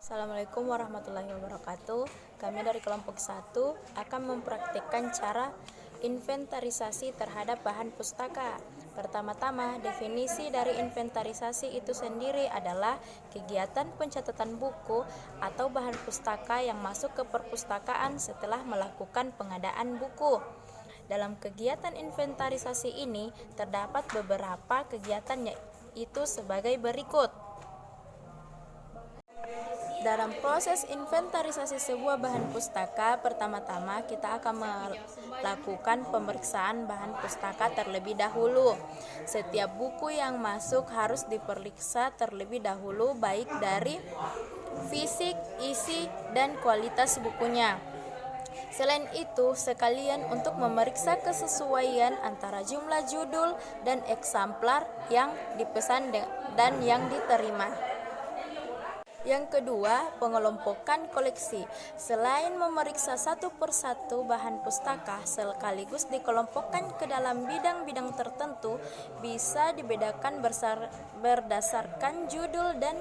Assalamualaikum warahmatullahi wabarakatuh. Kami dari kelompok 1 akan mempraktikkan cara inventarisasi terhadap bahan pustaka. Pertama-tama, definisi dari inventarisasi itu sendiri adalah kegiatan pencatatan buku atau bahan pustaka yang masuk ke perpustakaan setelah melakukan pengadaan buku. Dalam kegiatan inventarisasi ini terdapat beberapa kegiatan, yaitu sebagai berikut. Dalam proses inventarisasi sebuah bahan pustaka, pertama-tama kita akan melakukan pemeriksaan bahan pustaka terlebih dahulu. Setiap buku yang masuk harus diperiksa terlebih dahulu, baik dari fisik, isi, dan kualitas bukunya. Selain itu, sekalian untuk memeriksa kesesuaian antara jumlah judul dan eksemplar yang dipesan dan yang diterima. Yang kedua, pengelompokan koleksi. Selain memeriksa satu persatu bahan pustaka sekaligus dikelompokkan ke dalam bidang-bidang tertentu, bisa dibedakan berdasarkan judul dan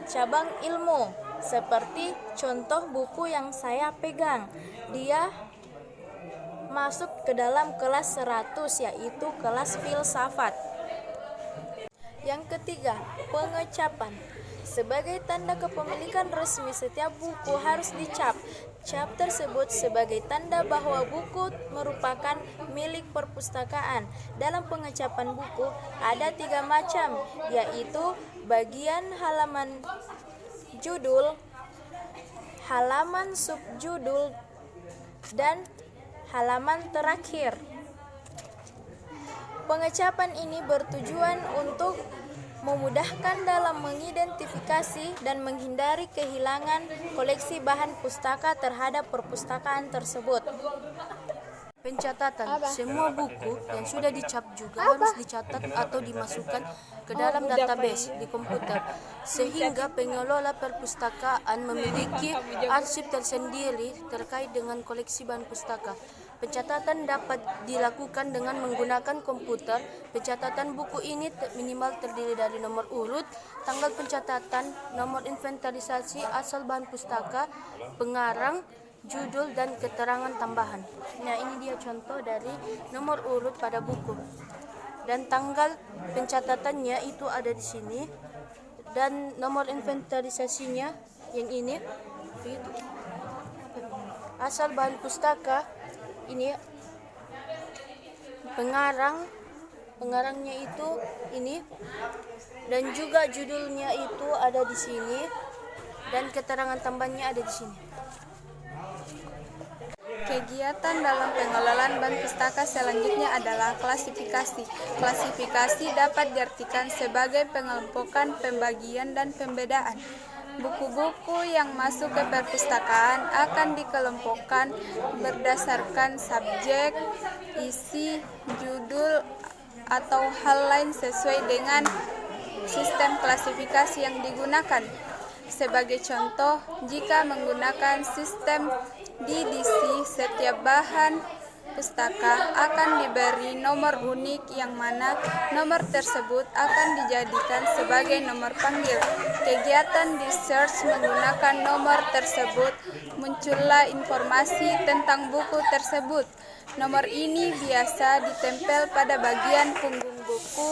cabang ilmu. Seperti contoh buku yang saya pegang, dia masuk ke dalam kelas 100, yaitu kelas filsafat. Yang ketiga, pengecapan. Sebagai tanda kepemilikan resmi, setiap buku harus dicap. Cap tersebut sebagai tanda bahwa buku merupakan milik perpustakaan. Dalam pengecapan buku ada 3 macam, yaitu bagian halaman judul, halaman subjudul, dan halaman terakhir. Pengecapan ini bertujuan untuk memudahkan dalam mengidentifikasi dan menghindari kehilangan koleksi bahan pustaka terhadap perpustakaan tersebut. Pencatatan. Semua buku yang sudah dicap juga harus dicatat atau dimasukkan ke dalam database di komputer, sehingga pengelola perpustakaan memiliki arsip tersendiri terkait dengan koleksi bahan pustaka. Pencatatan dapat dilakukan dengan menggunakan komputer. Pencatatan buku ini minimal terdiri dari nomor urut, tanggal pencatatan, nomor inventarisasi, asal bahan pustaka, pengarang, judul, dan keterangan tambahan. Nah, ini dia contoh dari nomor urut pada buku. Dan tanggal pencatatannya itu ada di sini. Dan nomor inventarisasinya yang ini. Asal bahan pustaka ini, pengarangnya itu ini, dan juga judulnya itu ada di sini, dan keterangan tambahnya ada di sini. Kegiatan dalam pengelolaan bahan pustaka selanjutnya adalah klasifikasi. Klasifikasi dapat diartikan sebagai pengelompokan, pembagian, dan pembedaan. Buku-buku yang masuk ke perpustakaan akan dikelompokkan berdasarkan subjek, isi, judul, atau hal lain sesuai dengan sistem klasifikasi yang digunakan. Sebagai contoh, jika menggunakan sistem DDC, setiap bahan pustaka akan diberi nomor unik yang mana nomor tersebut akan dijadikan sebagai nomor panggil. Kegiatan di search menggunakan nomor tersebut, muncullah informasi tentang buku tersebut. Nomor ini biasa ditempel pada bagian punggung buku.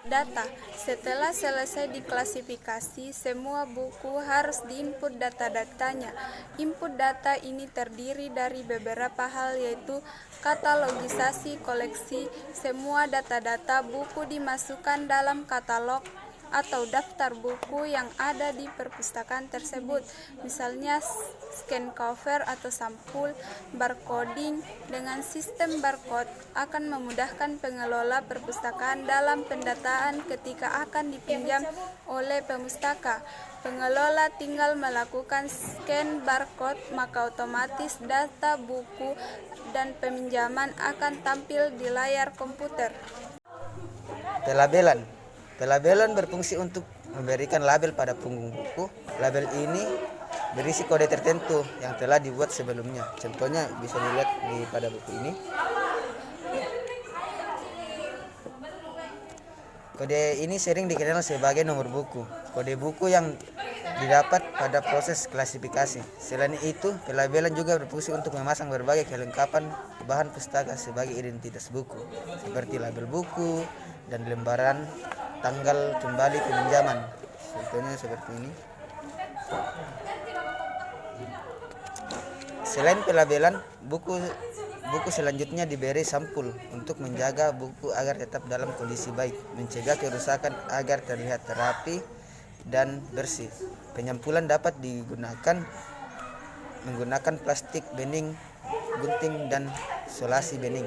Data. Setelah selesai diklasifikasi, semua buku harus diinput data-datanya. Input data ini terdiri dari beberapa hal, yaitu katalogisasi koleksi. Semua data-data buku dimasukkan dalam katalog atau daftar buku yang ada di perpustakaan tersebut. Misalnya scan cover atau sampul. Barcoding. Dengan sistem barcode akan memudahkan pengelola perpustakaan dalam pendataan ketika akan dipinjam oleh pemustaka. Pengelola tinggal melakukan scan barcode, maka otomatis data buku dan peminjaman akan tampil di layar komputer. Pelabelan. Pelabelan berfungsi untuk memberikan label pada punggung buku. Label ini berisi kode tertentu yang telah dibuat sebelumnya. Contohnya bisa dilihat pada buku ini. Kode ini sering dikenal sebagai nomor buku. Kode buku yang didapat pada proses klasifikasi. Selain itu, pelabelan juga berfungsi untuk memasang berbagai kelengkapan bahan pustaka sebagai identitas buku, seperti label buku dan lembaran tanggal kembali peminjaman. Contohnya seperti ini. Selain pelabelan, buku selanjutnya diberi sampul untuk menjaga buku agar tetap dalam kondisi baik, mencegah kerusakan agar terlihat rapi dan bersih. Penyampulan dapat digunakan menggunakan plastik bening, gunting, dan solasi bening.